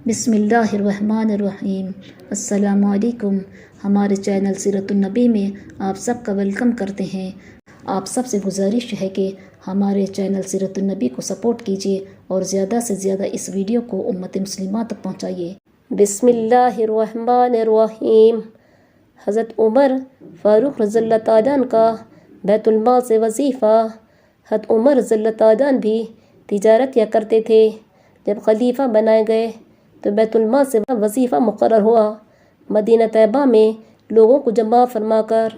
بسم اللہ الرحمن الرحیم۔ السلام علیکم۔ ہمارے چینل سیرت النبی میں آپ سب کا ویلکم کرتے ہیں۔ آپ سب سے گزارش ہے کہ ہمارے چینل سیرت النبی کو سپورٹ کیجیے اور زیادہ سے زیادہ اس ویڈیو کو امت مسلمہ تک پہنچائیے۔ بسم اللہ الرحمن الرحیم۔ حضرت عمر فاروق رضی اللہ تعالیٰ عنہ کا بیت المال سے وظیفہ۔ حضرت عمر رضی اللہ تعالیٰ عنہ بھی تجارت کیا کرتے تھے۔ جب خلیفہ بنائے گئے تو بیت المال سے وظیفہ مقرر ہوا۔ مدینہ طیبہ میں لوگوں کو جمع فرما کر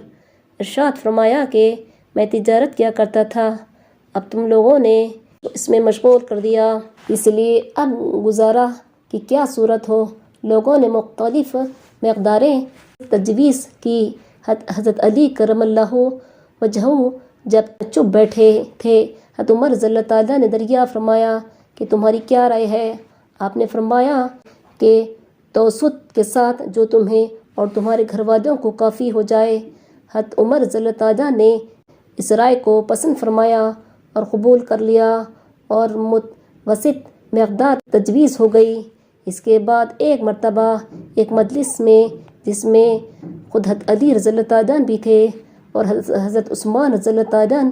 ارشاد فرمایا کہ میں تجارت کیا کرتا تھا، اب تم لوگوں نے اس میں مشغول کر دیا، اس لیے اب گزارا کی کیا صورت ہو۔ لوگوں نے مختلف مقداریں تجویز کی۔ حضرت علی کرم اللہ وجہہ جب چپ بیٹھے تھے، حضرت عمر رضی اللہ تعالیٰ نے دریافت فرمایا کہ تمہاری کیا رائے ہے؟ آپ نے فرمایا کہ توسط کے ساتھ جو تمہیں اور تمہارے گھر والوں کو کافی ہو جائے۔ حضرت عمر رضی اللہ تعالیٰ نے اس رائے کو پسند فرمایا اور قبول کر لیا اور متوسط مقدار تجویز ہو گئی۔ اس کے بعد ایک مرتبہ ایک مجلس میں، جس میں خود حضرت علی رضی اللہ تعالیٰ بھی تھے اور حضرت عثمان رضی اللہ تعالیٰ،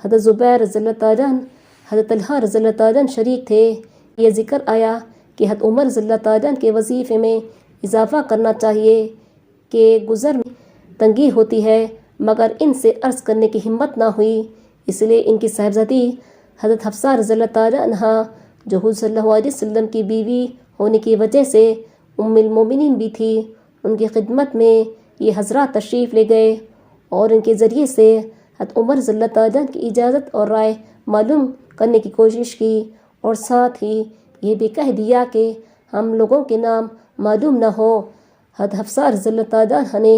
حضرت زبیر رضی اللہ تعالیٰ، حضرت طلحہ رضی اللہ تعالیٰ شریک تھے، یہ ذکر آیا کہ حضرت عمر رضی اللہ تعالیٰ کے وظیفے میں اضافہ کرنا چاہیے کہ گزر میں تنگی ہوتی ہے، مگر ان سے عرض کرنے کی ہمت نہ ہوئی، اس لیے ان کی صاحبزادی حضرت حفصہ رضی اللہ تعالیٰ عنہا جو حضور صلی اللہ علیہ وسلم کی بیوی ہونے کی وجہ سے ام المومنین بھی تھی، ان کی خدمت میں یہ حضرات تشریف لے گئے اور ان کے ذریعے سے حضرت عمر رضی اللہ تعالیٰ کی اجازت اور رائے معلوم کرنے کی کوشش کی، اور ساتھ ہی یہ بھی کہہ دیا کہ ہم لوگوں کے نام معلوم نہ ہو۔ حضرت حفصہ رضی اللہ تعالیٰ نے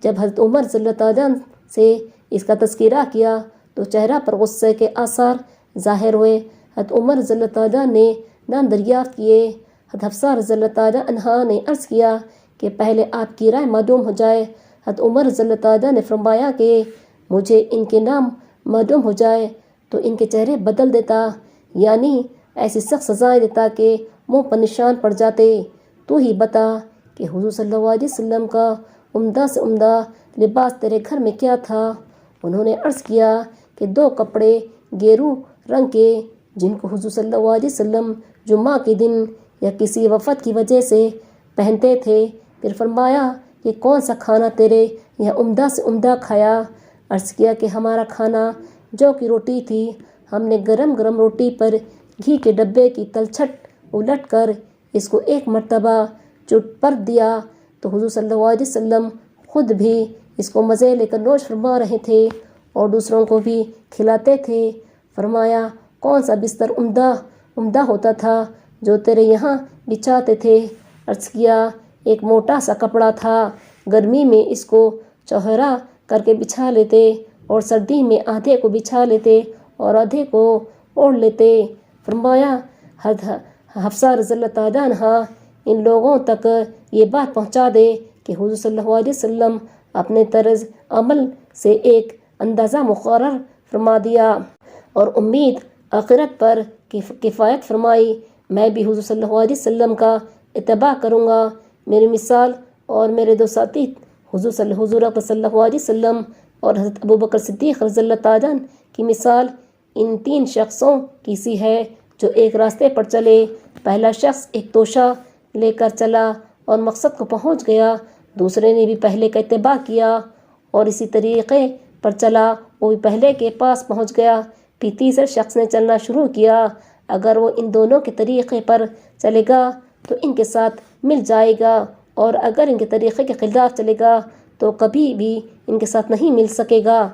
جب حضرت عمر رضی اللہ تعالیٰ سے اس کا تذکرہ کیا تو چہرہ پر غصے کے آثار ظاہر ہوئے۔ حضرت عمر رضی اللہ تعالیٰ نے نام دریافت کیے۔ حضرت حفصہ رضی اللہ تعالیٰ عنہا نے عرض کیا کہ پہلے آپ کی رائے معلوم ہو جائے۔ حضرت عمر رضی اللہ تعالیٰ نے فرمایا کہ مجھے ان کے نام معلوم ہو جائے تو ان کے چہرے بدل دیتا، یعنی ایسی سخت سزائیں دیتا کہ منہ پر نشان پڑ جاتے۔ تو ہی بتا کہ حضور صلی اللہ علیہ وسلم کا عمدہ سے عمدہ لباس تیرے گھر میں کیا تھا؟ انہوں نے عرض کیا کہ 2 کپڑے گیرو رنگ کے، جن کو حضور صلی اللہ علیہ وسلم جمعہ کے دن یا کسی وفد کی وجہ سے پہنتے تھے۔ پھر فرمایا کہ کون سا کھانا تیرے یہاں عمدہ سے عمدہ کھایا؟ عرض کیا کہ ہمارا کھانا جو کی روٹی تھی، ہم نے گرم گرم روٹی پر گھی کے ڈبے کی تلچھٹ الٹ کر اس کو ایک مرتبہ چٹ پر دیا تو حضور صلی اللہ علیہ وسلم خود بھی اس کو مزے لے کر نوش فرما رہے تھے اور دوسروں کو بھی کھلاتے تھے۔ فرمایا کون سا بستر عمدہ ہوتا تھا جو تیرے یہاں بچھاتے تھے؟ عرض کیا ایک موٹا سا کپڑا تھا، گرمی میں اس کو چوہرا کر کے بچھا لیتے اور سردی میں آدھے کو بچھا لیتے اور آدھے کو اوڑھ لیتے۔ فرمایا حضرت حفصہ رضی اللہ تعالیٰ عنہا ان لوگوں تک یہ بات پہنچا دے کہ حضور صلی اللہ علیہ وسلم اپنے طرز عمل سے ایک اندازہ مقرر فرما دیا اور امید آخرت پر کفایت فرمائی۔ میں بھی حضور صلی اللہ علیہ وسلم کا اتباع کروں گا۔ میری مثال اور میرے 2 ساتھی حضور صلی اللہ علیہ وسلم اور حضرت ابوبکر صدیق رضی اللہ تعالیٰ کی مثال ان 3 شخصوں کی سی ہے جو ایک راستے پر چلے۔ پہلا شخص ایک توشہ لے کر چلا اور مقصد کو پہنچ گیا، دوسرے نے بھی پہلے کا اتباع کیا اور اسی طریقے پر چلا، وہ بھی پہلے کے پاس پہنچ گیا، پھر تیسرے شخص نے چلنا شروع کیا۔ اگر وہ ان دونوں کے طریقے پر چلے گا تو ان کے ساتھ مل جائے گا، اور اگر ان کے طریقے کے خلاف چلے گا تو کبھی بھی ان کے ساتھ نہیں مل سکے گا۔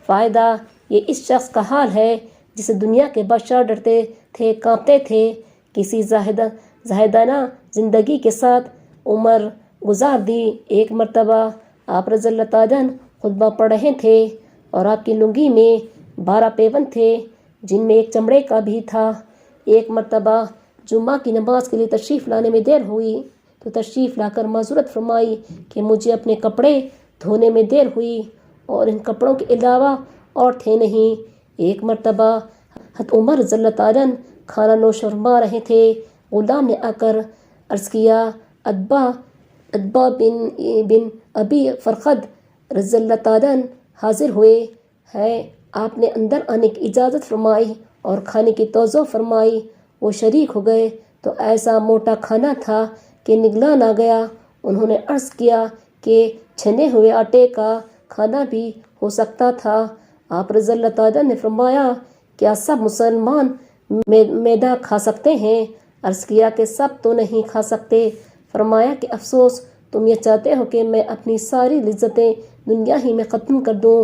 فائدہ یہ اس شخص کا حال ہے جسے دنیا کے بادشاہ ڈرتے تھے، کانپتے تھے۔ کسی زاہدانہ زندگی کے ساتھ عمر گزار دی۔ ایک مرتبہ آپ رضی اللہ تعالیٰ خطبہ پڑھ رہے تھے اور آپ کی لنگی میں 12 پیوند تھے، جن میں ایک چمڑے کا بھی تھا۔ ایک مرتبہ جمعہ کی نماز کے لیے تشریف لانے میں دیر ہوئی تو تشریف لا کر معذرت فرمائی کہ مجھے اپنے کپڑے دھونے میں دیر ہوئی اور ان کپڑوں کے علاوہ اور تھے نہیں۔ ایک مرتبہ حضرت عمر رضی اللہ تعالیٰ کھانا نوش فرما رہے تھے، غلام نے آ کر عرض کیا ادبا بن ابی فرقد رضی اللہ تعالیٰ عنہ حاضر ہوئے ہیں، آپ نے اندر آنے کی اجازت فرمائی اور کھانے کی توضیع فرمائی۔ وہ شریک ہو گئے تو ایسا موٹا کھانا تھا کہ نگلا نہ گیا۔ انہوں نے عرض کیا کہ چھنے ہوئے آٹے کا کھانا بھی ہو سکتا تھا۔ آپ رضی اللہ تعالیٰ نے فرمایا کیا سب مسلمان میدا کھا سکتے ہیں؟ عرض کیا کہ سب تو نہیں کھا سکتے۔ فرمایا کہ افسوس، تم یہ چاہتے ہو کہ میں اپنی ساری لذتیں دنیا ہی میں ختم کر دوں۔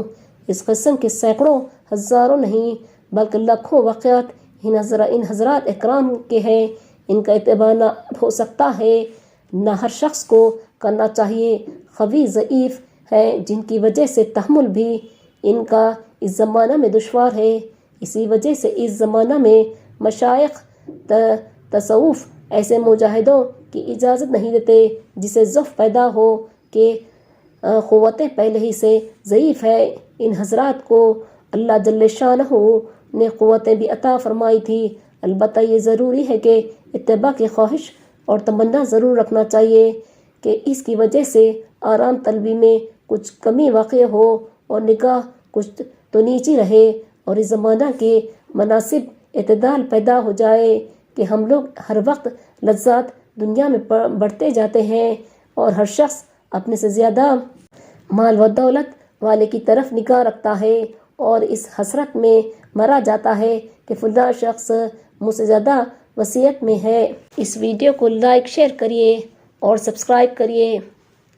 اس قسم کے سینکڑوں ہزاروں نہیں بلکہ لاکھوں واقعات ان حضرات اکرام کے ہیں۔ ان کا اتباع نہ ہو سکتا ہے، نہ ہر شخص کو کرنا چاہیے۔ قوی ضعیف ہیں جن کی وجہ سے تحمل بھی ان کا اس زمانہ میں دشوار ہے۔ اسی وجہ سے اس زمانہ میں مشائخ تصوف ایسے مجاہدوں کی اجازت نہیں دیتے جسے ضعف پیدا ہو کہ قوتیں پہلے ہی سے ضعیف ہے۔ ان حضرات کو اللہ جل شانہ نے قوتیں بھی عطا فرمائی تھی، البتہ یہ ضروری ہے کہ اتباع کی خواہش اور تمنا ضرور رکھنا چاہیے کہ اس کی وجہ سے آرام طلبی میں کچھ کمی واقع ہو اور نگاہ کچھ تو نیچی رہے اور اس زمانہ کے مناسب اعتدال پیدا ہو جائے کہ ہم لوگ ہر وقت لذات دنیا میں بڑھتے جاتے ہیں اور ہر شخص اپنے سے زیادہ مال و دولت والے کی طرف نگاہ رکھتا ہے اور اس حسرت میں مرا جاتا ہے کہ فلاں شخص مجھ سے زیادہ وسعت میں ہے۔ اس ویڈیو کو لائک شیئر کریے اور سبسکرائب کریے۔